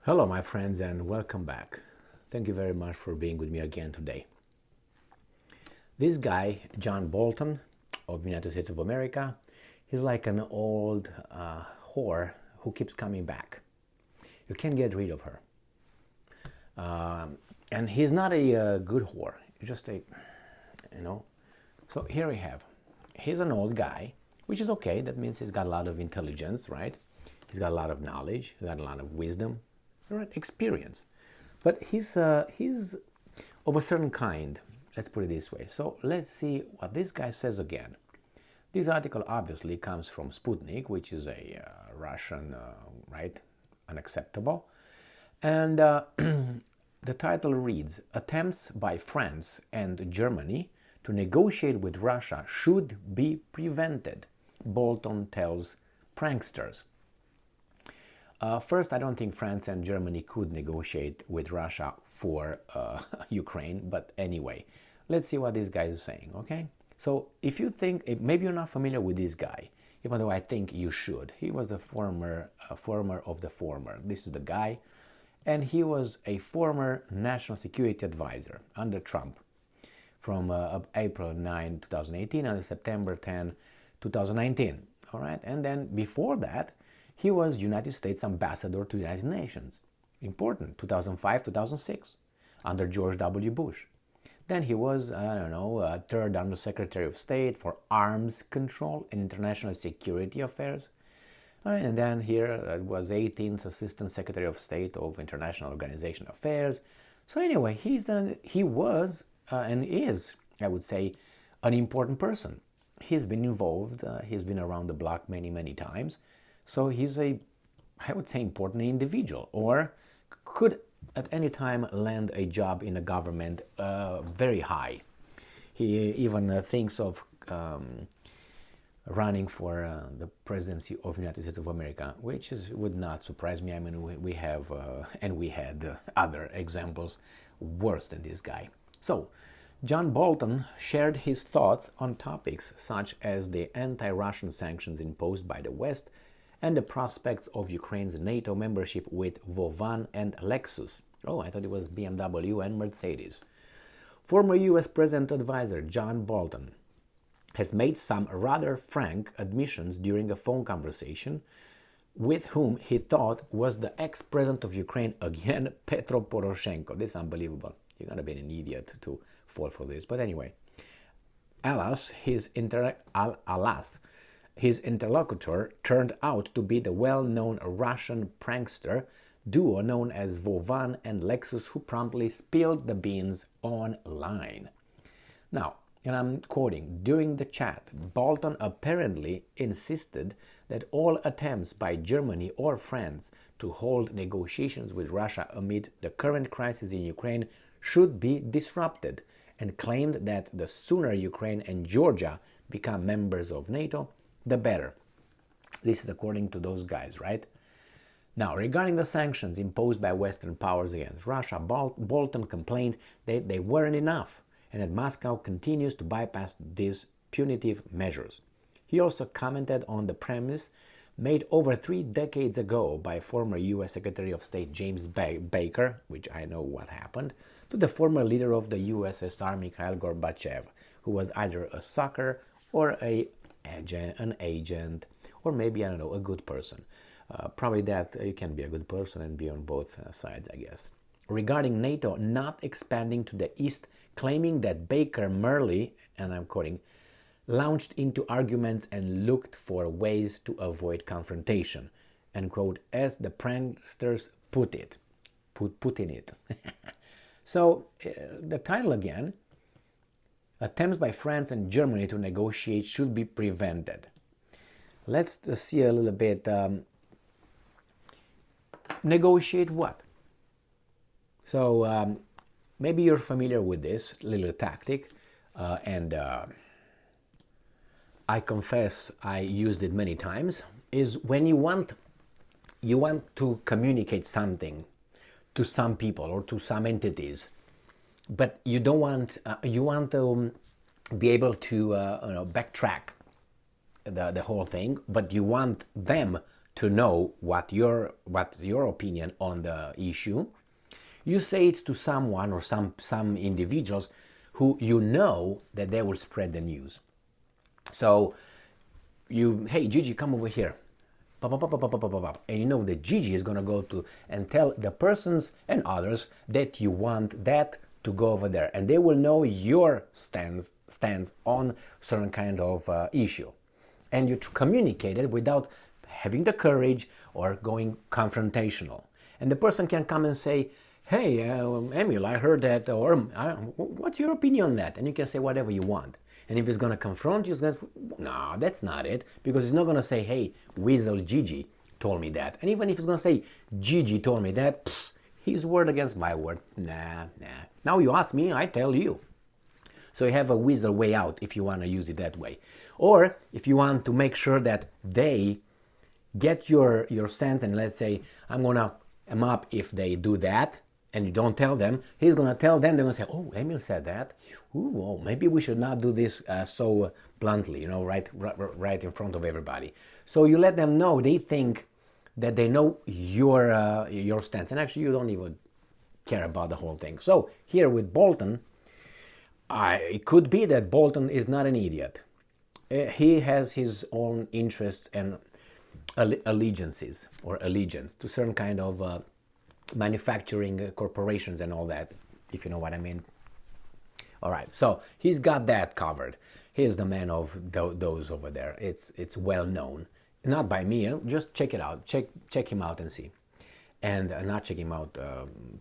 Hello, my friends, and welcome back. Thank you very much for being with me again today. This guy, John Bolton of the United States of America, he's like an old whore who keeps coming back. You can't get rid of her. And he's not a good whore. He's just a. So here we have. He's an old guy, which is okay. That means he's got a lot of intelligence, right? He's got a lot of knowledge. He's got a lot of wisdom. Right, experience, but he's of a certain kind. Let's put it this way. So let's see what this guy says again. This article obviously comes from Sputnik, which is a Russian, right? Unacceptable. And the title reads: Attempts by France and Germany to negotiate with Russia should be prevented, Bolton tells pranksters. First, I don't think France and Germany could negotiate with Russia for Ukraine, but anyway, let's see what this guy is saying, okay? So if you think, maybe you're not familiar with this guy, even though I think you should. He was a former of the former. This is the guy, and he was a former national security advisor under Trump from April 9, 2018 until September 10, 2019, all right? And then before that, he was United States ambassador to the United Nations. Important, 2005, 2006, under George W. Bush. Then he was, third undersecretary of state for arms control and international security affairs. And then here was 18th assistant secretary of state of international organization affairs. So anyway, he was and is, I would say, an important person. He's been involved, he's been around the block many, many times. So he's I would say, important individual, or could at any time land a job in a government very high. He even thinks of running for the presidency of the United States of America, which would not surprise me. I mean, we have, and we had other examples worse than this guy. So, John Bolton shared his thoughts on topics such as the anti-Russian sanctions imposed by the West and the prospects of Ukraine's NATO membership with Vovan and Lexus. Oh, I thought it was BMW and Mercedes. Former US President advisor John Bolton has made some rather frank admissions during a phone conversation with whom he thought was the ex-president of Ukraine again, Petro Poroshenko. This is unbelievable. You're going to be an idiot to fall for this. But anyway, alas, his interlocutor turned out to be the well-known Russian prankster duo known as Vovan and Lexus, who promptly spilled the beans online. Now, and I'm quoting, during the chat, Bolton apparently insisted that all attempts by Germany or France to hold negotiations with Russia amid the current crisis in Ukraine should be disrupted, and claimed that the sooner Ukraine and Georgia become members of NATO, the better. This is according to those guys, right? Now, regarding the sanctions imposed by Western powers against Russia, Bolton complained that they weren't enough and that Moscow continues to bypass these punitive measures. He also commented on the premise made over 3 decades ago by former U.S. Secretary of State James Baker, which I know what happened, to the former leader of the USSR, Mikhail Gorbachev, who was either a sucker or an agent, or maybe, a good person. Probably that you can be a good person and be on both sides, I guess. Regarding NATO not expanding to the east, claiming that Baker merely, and I'm quoting, launched into arguments and looked for ways to avoid confrontation, and quote, as the pranksters put in it. So, the title again, attempts by France and Germany to negotiate should be prevented. Let's see a little bit, negotiate what? So, maybe you're familiar with this little tactic, and I confess I used it many times, is when you want to communicate something to some people or to some entities, but you don't want you want to be able to backtrack the whole thing, but you want them to know what your opinion on the issue. You say it to someone or some individuals who you know that they will spread the news. So hey Gigi, come over here. And you know that Gigi is going to go to and tell the persons and others that you want that to go over there, and they will know your stance on certain kind of issue, and you communicate it without having the courage or going confrontational. And the person can come and say, hey, Emil, I heard that, or what's your opinion on that? And you can say whatever you want. And if he's going to confront you, he's going to, no, that's not it. Because he's not going to say, hey, Weasel Gigi told me that. And even if he's going to say, Gigi told me that, his word against my word. Nah. Now you ask me, I tell you. So you have a weasel way out if you want to use it that way. Or if you want to make sure that they get your stance, and let's say, I'm going to am up if they do that, and you don't tell them, he's going to tell them, they're going to say, oh, Emil said that. Ooh, oh, maybe we should not do this so bluntly, right in front of everybody. So you let them know, they think that they know your stance, and actually you don't even care about the whole thing. So here with Bolton, it could be that Bolton is not an idiot. He has his own interests and allegiance to certain kind of manufacturing corporations and all that, if you know what I mean. All right, so he's got that covered. He's the man of those over there. It's well known, not by me. Just check it out. Check him out and see, and not check him out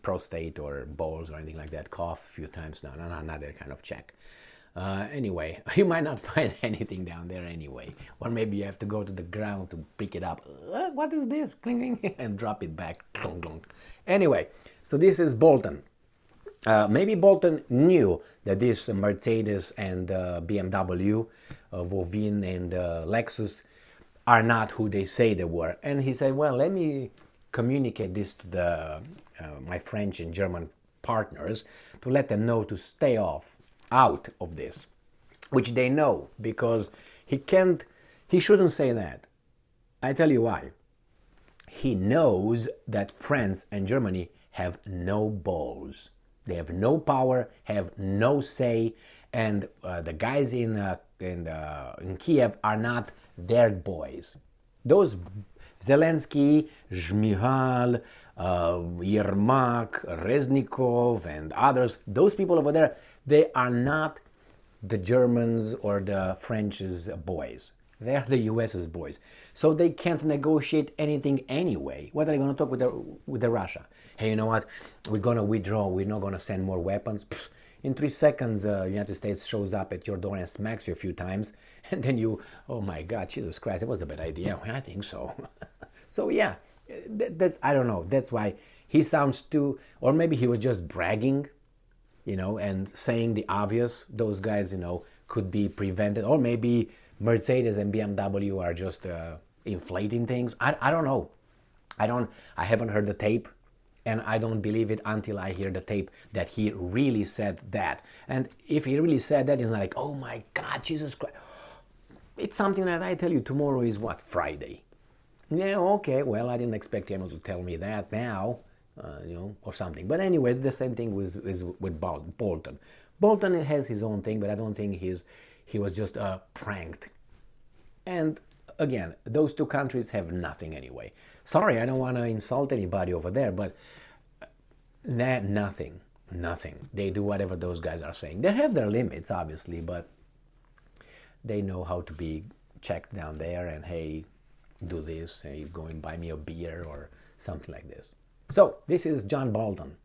prostate or balls or anything like that. Cough a few times. No, not that kind of check. Anyway, you might not find anything down there anyway, or maybe you have to go to the ground to pick it up. What is this? Cling, and drop it back. Anyway, so this is Bolton. Maybe Bolton knew that this Mercedes and BMW, Vovin and Lexus are not who they say they were, and he said, well, let me communicate this to my French and German partners to let them know to stay out of this, which they know, because he shouldn't say that. I tell you why. He knows that France and Germany have no balls. They have no power, have no say, and the guys in Kiev are not their boys. Those Zelensky, Shmihal, Yermak, Reznikov, and others, those people over there, they are not the Germans or the French's boys. They are the US's boys. So they can't negotiate anything anyway. What are they going to talk with the Russia? Hey, you know what? We're going to withdraw. We're not going to send more weapons. Pfft. In 3 seconds, United States shows up at your door and smacks you a few times. And then you, oh my God, Jesus Christ, it was a bad idea. I think so. So yeah, that I don't know. That's why he sounds too, or maybe he was just bragging, and saying the obvious. Those guys, could be prevented. Or maybe Mercedes and BMW are just inflating things. I don't know. I haven't heard the tape, and I don't believe it until I hear the tape that he really said that. And if he really said that, it's not like, oh my God, Jesus Christ. It's something that I tell you, tomorrow is what, Friday? Yeah, okay, well, I didn't expect him to tell me that now, or something. But anyway, the same thing is with Bolton. Bolton has his own thing, but I don't think he was just pranked. And again, those two countries have nothing anyway. Sorry, I don't want to insult anybody over there, but nothing. They do whatever those guys are saying. They have their limits, obviously, but they know how to be checked down there and, hey, do this, hey, go and buy me a beer or something like this. So, this is John Bolton.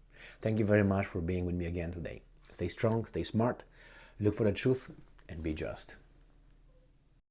Thank you very much for being with me again today. Stay strong, stay smart, look for the truth, and be just.